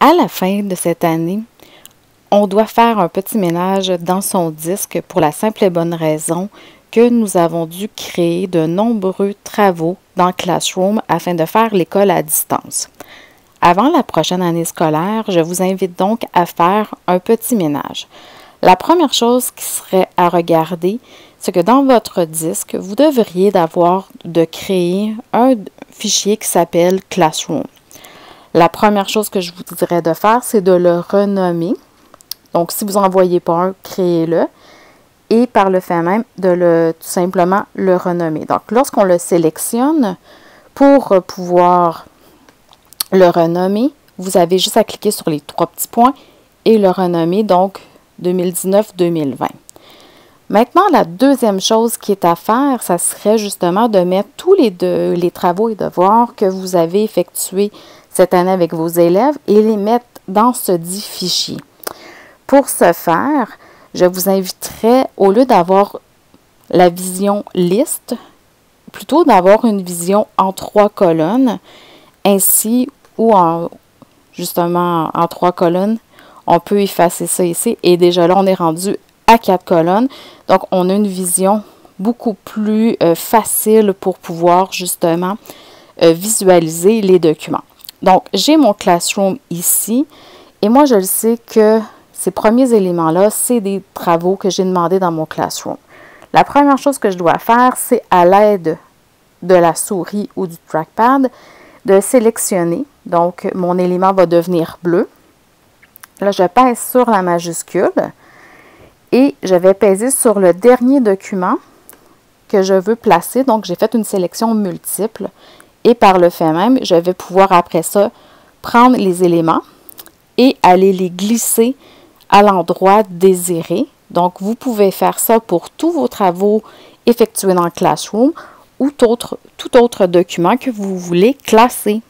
À la fin de cette année, on doit faire un petit ménage dans son disque pour la simple et bonne raison que nous avons dû créer de nombreux travaux dans Classroom afin de faire l'école à distance. Avant la prochaine année scolaire, je vous invite donc à faire un petit ménage. La première chose qui serait à regarder, c'est que dans votre disque, vous devriez de créer un fichier qui s'appelle Classroom. La première chose que je vous dirais de faire, c'est de le renommer. Donc, si vous n'en voyez pas un, créez-le. Et par le fait même, tout simplement le renommer. Donc, lorsqu'on le sélectionne, pour pouvoir le renommer, vous avez juste à cliquer sur les 3 petits points et le renommer, donc 2019-2020. Maintenant, la deuxième chose qui est à faire, ça serait justement de mettre tous les travaux et devoirs que vous avez effectués cette année avec vos élèves et les mettre dans ce dit fichier. Pour ce faire, je vous inviterais, au lieu d'avoir la vision liste, plutôt d'avoir une vision en 3 colonnes, ainsi ou justement en 3 colonnes. On peut effacer ça ici et déjà là, on est rendu à 4 colonnes. Donc, on a une vision beaucoup plus facile pour pouvoir justement visualiser les documents. Donc, j'ai mon Classroom ici et moi, je le sais que ces premiers éléments-là, c'est des travaux que j'ai demandé dans mon Classroom. La première chose que je dois faire, c'est à l'aide de la souris ou du trackpad, de sélectionner. Donc, mon élément va devenir bleu. Là, je pèse sur la majuscule et je vais peser sur le dernier document que je veux placer. Donc, j'ai fait une sélection multiple et par le fait même, je vais pouvoir après ça prendre les éléments et aller les glisser à l'endroit désiré. Donc, vous pouvez faire ça pour tous vos travaux effectués dans Classroom ou tout autre document que vous voulez classer.